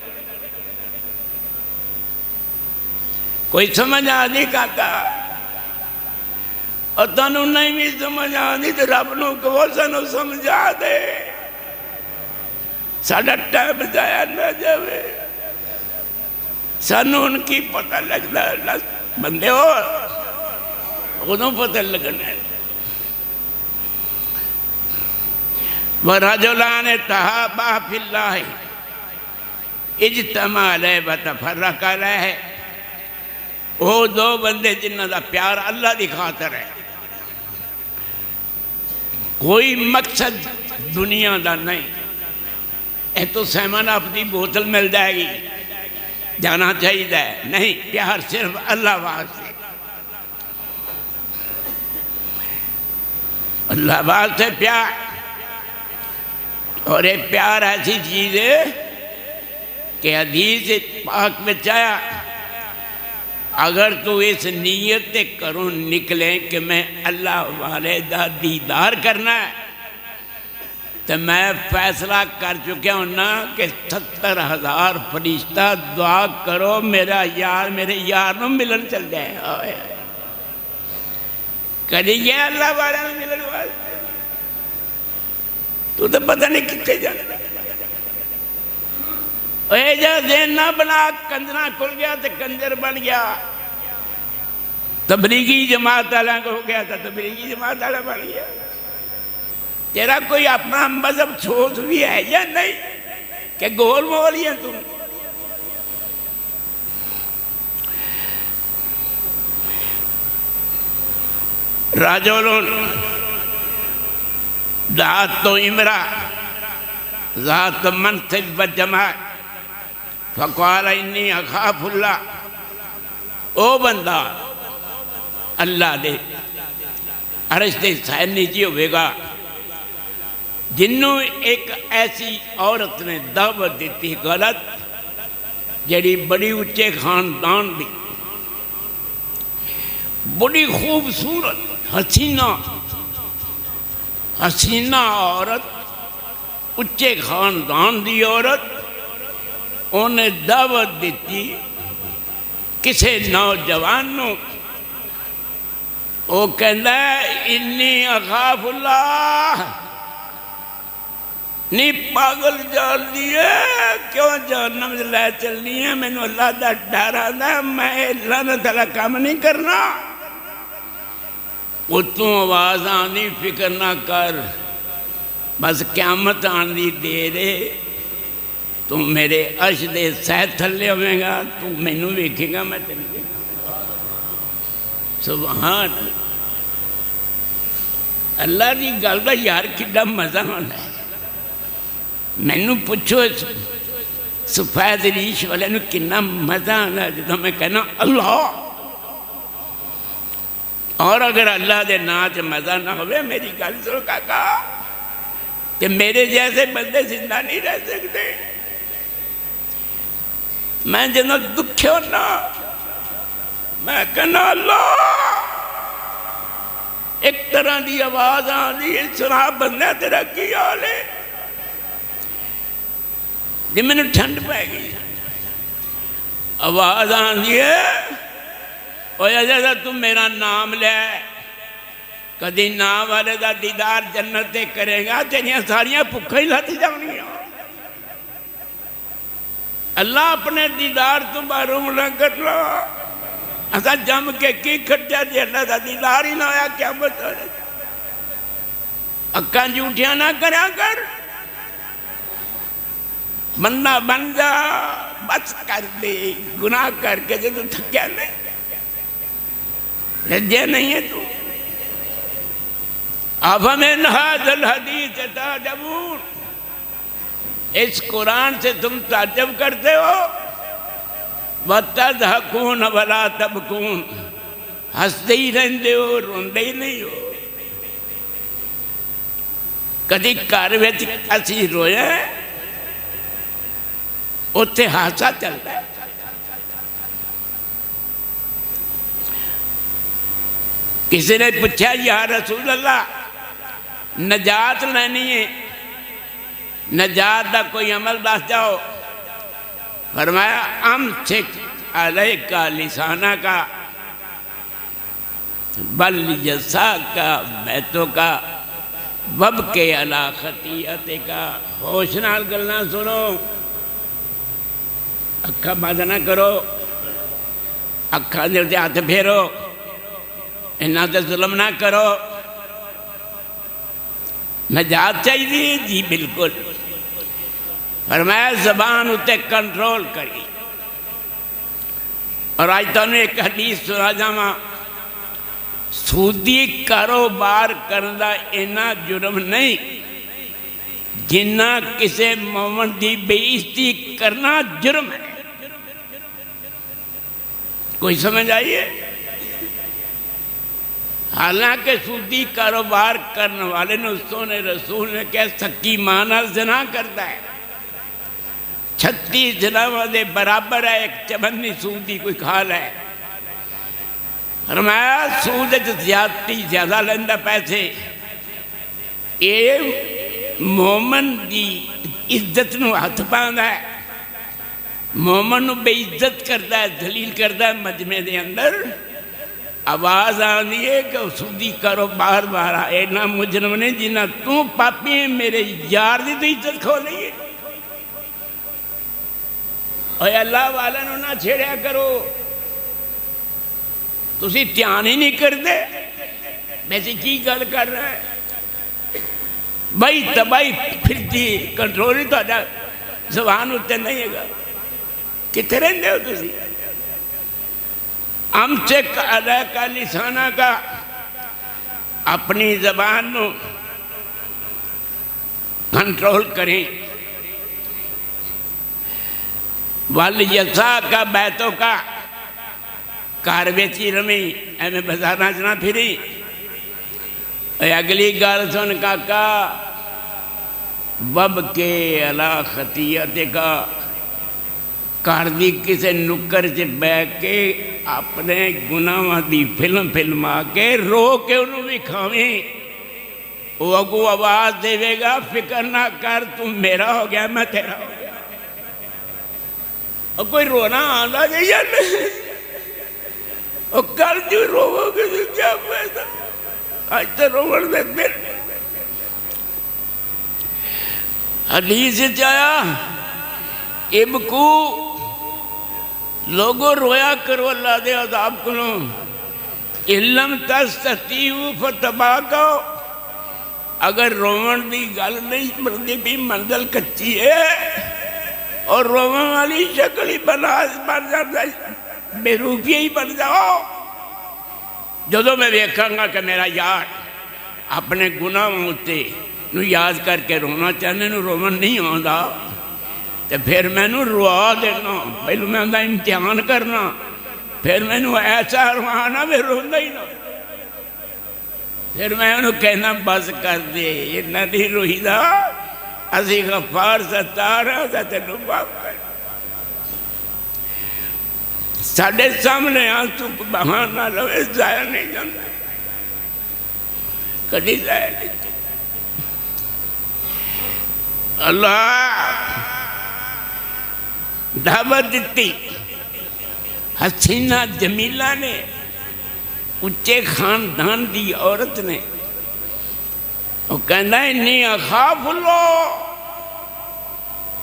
Speaker 1: کوئی سمجھ آدھی کہتا اور تنہوں نہیں بھی سمجھ آدھی تو رب نو کو سنو سمجھا دے، ساڑھا ٹائم جایا نہ جاوے، سانو ان کی پتہ لگتا بندے ہو ادوں پتہ لگنا ہے. وَرَجُلَانِ تَحَابَا فِي اللَّهِ اجتماع علیہ وتفرق علیہ. وہ دو بندے جنہاں دا پیار اللہ دی خاطر ہے، کوئی مقصد دنیا دا نہیں. اے تو سیمن اپنی بوتل مل جائے گی جانا چاہیے، نہیں، پیار صرف اللہ واسطے. اللہ واسطے پیار. اور یہ پیار ایسی چیز ہے کہ حدیث پاک میں آیا اگر تو اس نیت کروں نکلیں کہ میں اللہ والے دا دیدار کرنا ہے تو میں فیصلہ کر چکا ہوں نا کہ 70,000 فرشتہ دعا کرو میرا یار میرے یار نو ملن چل جائے. کدی گیا اللہ والے نو ملن واسطے؟ تو پتہ نہیں کتنے جانا. اے جا ذہن نہ بنا کنجرا کھل گیا تو کنجر بن گیا. تبلیغی جماعت والا ہو گیا تو تبلیغی جماعت والا بن گیا. تیرا کوئی اپنا مذہب سوچ بھی ہے یا نہیں کہ گول مول ہی ہے تم؟ رجل ذات امرأ ذات منصب و جمال فقال انی اخاف اللہ. او بندہ اللہ دے عرش دے سائے نیچے ہوئے گا جنہوں ایک ایسی عورت نے دعوت دیتی غلط جڑی بڑی اچھے خاندان دی بڑی خوبصورت حسینہ عورت اچھے خاندان دی عورت انہیں دعوت دیتی کسے نوجوانوں وہ کہندا ہے انی اخاف اللہ. نہیں پاگل جان دیئے کیوں جہنم سے لے چلنی ہے؟ میں نے اللہ دا ڈر آدھا میں لعنت والا کام نہیں کرنا. اتوں آواز آنی فکر نہ کر بس قیامت آنی دے رے تو میرے عرش دے سہ تھلے ہوئے گا تو میں نے ویکھے گا میں تیرے گا. سبحان اللہ دی گل دا یار کڈا مزہ ہونا ہے. میں نے پوچھو سفید ریش والے نے کنا مزہ آنا جدو میں کہنا اللہ. اور اگر اللہ دے ناچ مزہ نہ ہوئے میری گل سنو کاکا کہ میرے جیسے بندے زندہ نہیں رہ سکتے. میں جنہوں دکھے ہونا میں کہنا اللہ ایک طرح دی آواز آنی سنا بندہ تیرا کی حال ہے جی میں نے ٹھنڈ پہ گئی. آواز آنی ہے اوہ جیسا تم میرا نام لے کدی نام والے دا دیدار جنتے کرے گا تیریاں ساریاں پکھا ہی لاتی جاؤنی ہیں. اللہ اپنے دیدار تم باروم نہ کر لو ایسا جم کے کی کھٹیا جی اللہ دا دیدار ہی نہ ہویا کیا بتا رہے اکاں جھوٹیاں نہ کریا کر. بندہ بن جا بس کر دے گناہ کر کے جو تو تھکیا نہیں رجے نہیں ہے تو. افمن ھذا الحدیث تعجبون اس قرآن سے تم تعجب کرتے ہو. وَتَضْحَكُونَ وَلَا تَبْكُونَ ہنستے ہی رہندے ہو روندے ہی نہیں ہو. کدی گھر وچ اسی رویا ہے اتنے ہاسا چلتا ہے. کسی نے پوچھا یا رسول اللہ نجات لینی ہے نجات دا کوئی عمل دس جاؤ. فرمایا امسک علیک لسانک بل یساک بیتک وابکی علی خطیئتک. ہوش نال گلاں سنو اکھا بند نہ کرو، اکھا دے تے ہاتھ پھیرو، انہاں تے ظلم نہ کرو۔ نجات چاہیے جی بالکل۔ فرمایا زبان اتے کنٹرول کری۔ اور آج تانوں ایک حدیث سنا جاواں، سودی کاروبار کرنا اینا جرم نہیں جنہ کسے مومن دی بے عزتی کرنا جرم ہے۔ کوئی سمجھ آئیے؟ حالانکہ سودی کاروبار کرنے والے نے رسول نے کہا سکی مانا زنا کرتا ہے، 36 زناواں دے برابر ہے ایک چبنی سودی کوئی کھال ہے۔ فرمایا سود زیادتی زیادہ لیندہ پیسے، اے مومن دی عزت نو ہاتھ پاندہ ہے، مومن نو بے عزت کرتا ہے، دلیل کرتا ہے۔ مجمع دے اندر آواز آندی ہے کہ سودی کرو بار بار اے نا مجرم نے جنہ تو پاپی ہیں میرے یار دی تو عزت کھو لئیے۔ اے اللہ والا نو نہ چھیڑیا کرو، تسی دھیان ہی نہیں کر دے، ویسے کی گل کر رہا ہے بھائی تباہی پھر دی کنٹرول ہی تو زبان ہوتے نہیں ہے گا، کتنے رہندے ہو تسی؟ ہم چیک علیہ کا لسانہ کا اپنی زبان نو کنٹرول کریں۔ والیسا کا بیتوں کا کار بیچی رمی ایمیں بازار ناچنا پھری۔ اے اگلی گال سن کا وب کے علا خطیت کا کار دی کسے نکر سے بے کے اپنے گناہ دی فلم آکے رو کے انہوں بھی کھاویں، وہ اگو آواز دے گا فکر نہ کر تم میرا ہو گیا میں تیرا ہو گیا۔ اور کوئی رونا آندہ کہ یا نہیں، اور کر جو رو گے تو کیا فائدہ، آج تو روڑ دے پھر۔ حدیث چاہیا ابکو لوگوں رویا کرو اللہ دے عذاب کنو، علم تستطیعو فتباکو، اگر رومن دی گل نہیں مردی بھی منزل کچی ہے اور رومن والی شکل ہی بن جاتا بے روپی ہی بن جاؤ۔ جدو میں دیکھاں گا کہ میرا یار اپنے گناہ ہوتے نو یاد کر کے رونا چاہنے نو رومن نہیں آندا تو پھر میں نو روا دینا، پہلو میں اندھا امتحان کرنا، پھر میں نو ایسا روانا میں رونا ہی نہ، پھر میں انہوں کہنا بس کر دے اتنا دی روحی دا اسی غفار ستارہ دا تینو باپ کر۔ ساڑھے سامنے آنسو کو بہانا لوے ضائع نہیں جانا، کدھی ضائع نہیں جانا۔ اللہ دعوت دیتی حسینہ جمیلہ نے، اچھے خاندان دی عورت نے، وہ کہنا ہے انی اخاف اللہ،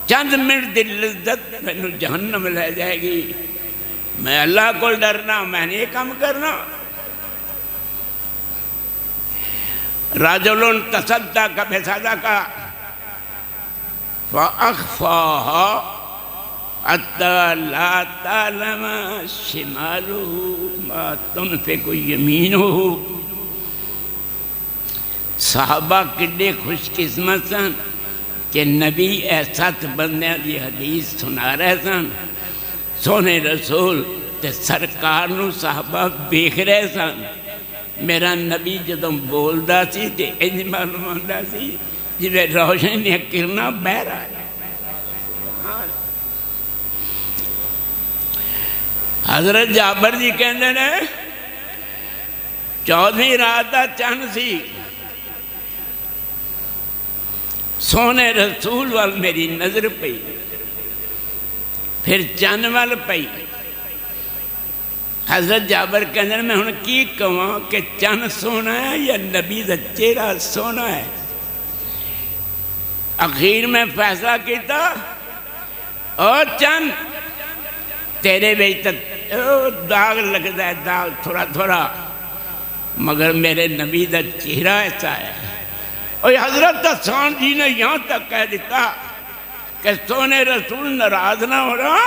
Speaker 1: چند منٹ دی لذت میں جہنم لے جائے گی، میں اللہ کو ڈرنا، میں نے یہ کام کرنا۔ راجلون تصدق بصدقہ فأخفاها حتى لا تعلم شماله ما تنفق يمينه۔ صحابہ کڈے خوش قسمت سن کہ نبی ایسا بندیاں دی حدیث سنا رہے سن، سونے رسول تے سرکار نو صحابہ دیکھ رہے سن۔ میرا نبی جدوں بولدا سی تے انج معلوم ہوندا سی جویں روشنی کرنا بہر آ رہا۔ حضرت جابر جی کہندے نے 14ویں رات دا چند سی، سونے رسول وال میری نظر پئی، پھر چند وال پئی۔ حضرت جابر کہندے نے میں ہن کی کہاں کہ چند سونا ہے یا نبی دا چہرہ سونا ہے؟ اخیر میں فیصلہ کیتا اور چند تیرے بچ داغ لگتا ہے، داغ تھوڑا تھوڑا، مگر میرے نبی دا چہرہ ایسا ہے۔ اور حضرت حسان جی نے یہاں تک کہہ دیتا کہ سونے رسول ناراض نہ ہو رہا،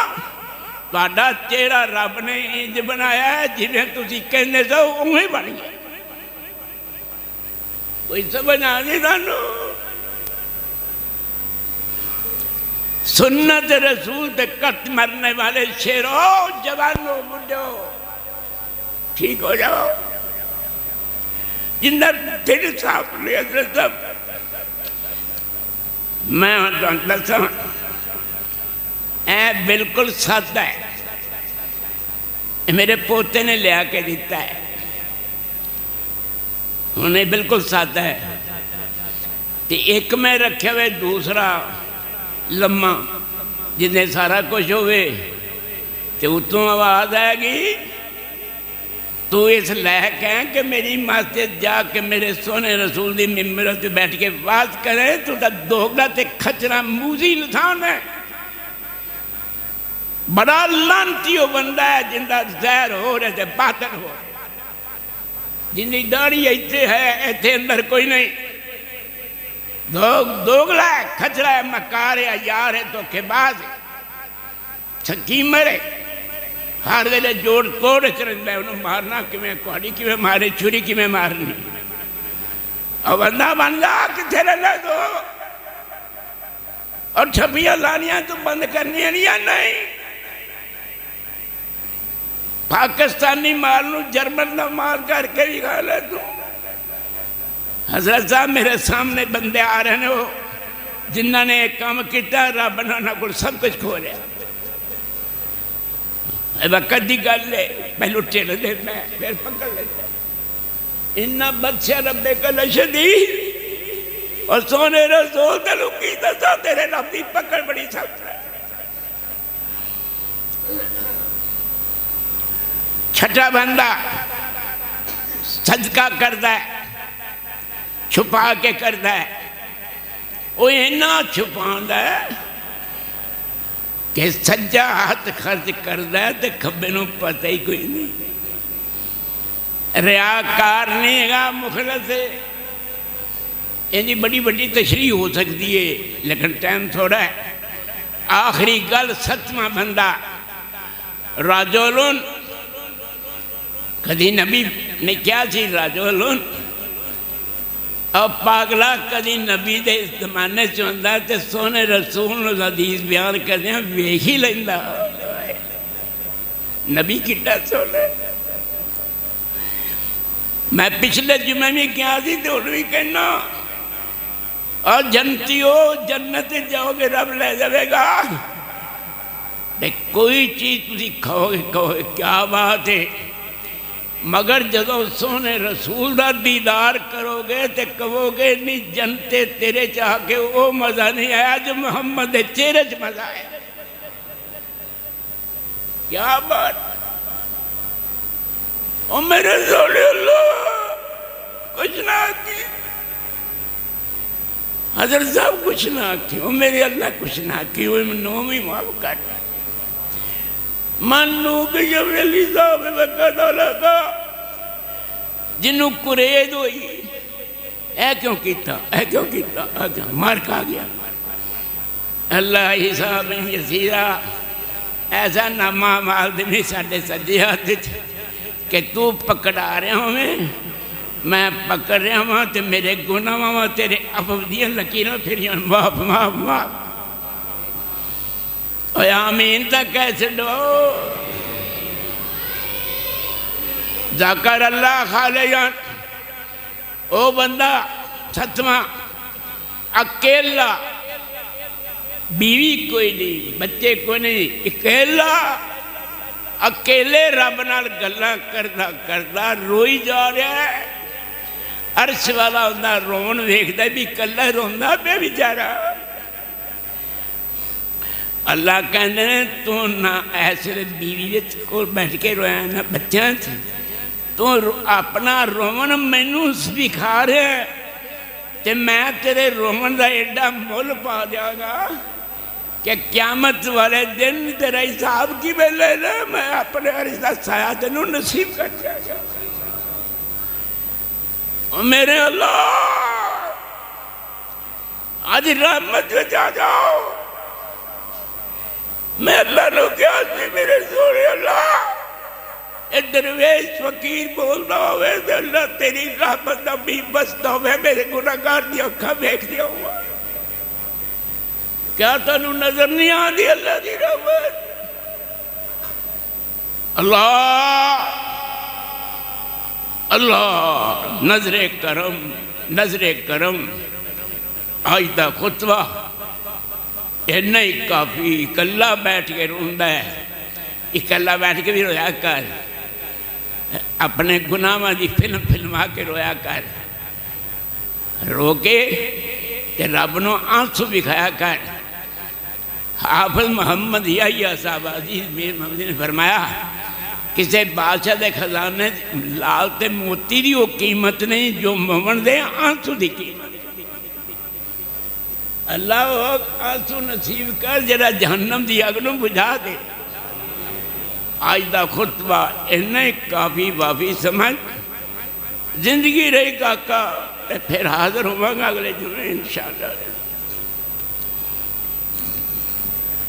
Speaker 1: تہاڈا چہرہ رب نے انج بنایا ہے جنہیں تسی کہنے سو اوہیں بن گیا۔ کوئی سمجھ آ نہیں سانو؟ سنت رسول تے کٹ مرنے والے شیرو، جوانو بڈھو ٹھیک ہو جاؤ، جنہ دل صاف لے حضرت صاحب۔ میں دساں اے بالکل سادہ ہے، میرے پوتے نے لیا کے دیتا ہے، انہیں بالکل سادہ ہے، تے ایک میں رکھے ہوئے دوسرا لمحہ جنہیں سارا کچھ ہوئے تے اتوں آواز آئے گی، تو اس لائق ہے کہ میری مسجد جا کے میرے سونے رسول دی ممبر پہ بیٹھ کے واز کرے، تو تا دوگلا تے کھچرا موزی انسان ہے، بڑا لانتی ہو بندہ ہے جندہ زہر ہو رہے تھے باطل ہو رہے، جن کی داڑھی ایتے ہے ایتے اندر کوئی نہیں، دوگلا ہے، کھچرا ہے، مکار ہے، یار ہے، دھوکے باز ہے، سکیمر ہے، ہر ویلے جوڑ توڑ چرندہ ہے، انہوں مارنا کیویں، کوڑی کیویں مارے، چھری کیویں مارنی، اور بندہ بندہ کتھے رہنا دو، اور چھپیاں لانیاں تو بند کرنی ہیں یا نہیں؟ پاکستانی مارنو جرمن نہ مار کر کے بھی کھا لے تو۔ حضرت صاحب میرے سامنے بندے آ رہے ہو جنہوں نے ایک کام کیتا، رب نے انہوں کو سب کچھ کھو رہا، اے وقت دی گل لے پہلو ٹیڑھ دیتا ہے پھر پکڑ لیتا ہے، انہا بدشہ رب کل شدید، اور سونے رسول تلو کی تسا تیرے رب دی پکڑ بڑی سخت ہے۔ چھٹا بندہ صدقہ کردہ ہے، چھپا کے کردہ ہے، وہ اینا چھپاندہ ہے کہ سجا ہاتھ خرچ کردہ ہے تو کھبے نو پتہ ہی کوئی نہیں، ریاکار نہیں گا، مخلص ہے۔ یعنی بڑی بڑی تشریح ہو سکتی ہے لیکن ٹائم تھوڑا ہے۔ آخری گل ستواں بندہ راجولون، کدی نبی نے کیا سی راجولون، اور پاگلا کدی نبی دے اس زمانے چوندہ تے سونے رسول حدیث بیان کرنے ہیں ویہی لیندہ، نبی کٹا سونے۔ میں پچھلے جمعہ میں کیا سی تو انہوں بھی کہنا، اور جنتی ہو جنت جاؤ گے رب لے جائے گا، کوئی چیز تسی کھو گے کیا بات ہے، مگر جدو سونے رسول دا دیدار کرو گے تے کہو گے نہیں جنتے تیرے چاہ کے وہ مزہ نہیں آیا جو محمد چہرے چ مزہ آیا، کیا بات۔ او میرے رسول اللہ کچھ نہ آتی، حضرت صاحب کچھ نہ آتی، او میرے اللہ کچھ نہ آتی، وہ نومی معاف کرتا منو کہ جب علی صاحب وقت لگا جنہوں قرید ہوئی، اے کیوں کیتا، اے کیوں کیتا، مار کھا گیا، اللہ حساب یسیرہ، ایسا نامہ مال دنی ساڑھے سجیات تھے کہ تو پکڑا رہے ہوں میں پکڑ رہا ہوں تے میرے گناہ ہوں تیرے افضیاں لکیروں پھریاں معاف معاف معاف، اور آمین تک کیسے دو۔ ذکر اللہ خالیان، او بندہ ستواں اکیلا، بیوی کوئی نہیں، بچے کوئی نہیں، اکیلا، اکیلے رب نال گلاں کردہ کردہ روئی جا رہا ہے، عرش والا ہوندہ رون ویکھدا بھی کلہ روندہ بے بیچارہ۔ اللہ کہنے ہیں تو نہ ایسے بیوی کو بیٹھ کے رویا نہ بچیاں تھی، تو اپنا رومن مینوں سکھا رہے ہیں تے میں تیرے رومن دا ایڈا مول پا دیا گا کہ قیامت والے دن تیرا حساب کی ویلے نا میں اپنے رشتہ سایہ تینوں نصیب کر دیا گا۔ اور میرے اللہ آج رحمت میں جا جاؤ، میں اللہ نے کیا سی میرے سونے اللہ درویش فقیر بول رہا ہوئے کہ اللہ تیری رحمت نبی بستا ہوئے میرے گناہگار دی اکھا بیک دیا ہوا، کیا تنو نظر نہیں آدھی اللہ دی رحمت؟ اللہ اللہ نظر کرم، نظر کرم۔ آج دا خطبہ اینا ہی کافی، اکلا بیٹھ کے روندہ ہے، اکلا بیٹھ کے بھی رویا کر، اپنے گناہ دی فلما کے رویا کر، رو کے کہ رب نو آنسو بکھایا کر۔ حافظ محمد یحییٰ صاحب عزیز میر محمد نے فرمایا کسے بادشاہ دے خزانے لال تے موتی دی وہ قیمت نہیں جو مومن دے آنسو دی قیمت۔ اللہ وہ آنسو نصیب کر جرا جہنم دی اگنوں بجھا دے۔ آج دا خطبہ انہیں کافی وافی سمجھ، زندگی رہی کاکا پھر حاضر ہوں گا اگلے جمعے انشاءاللہ۔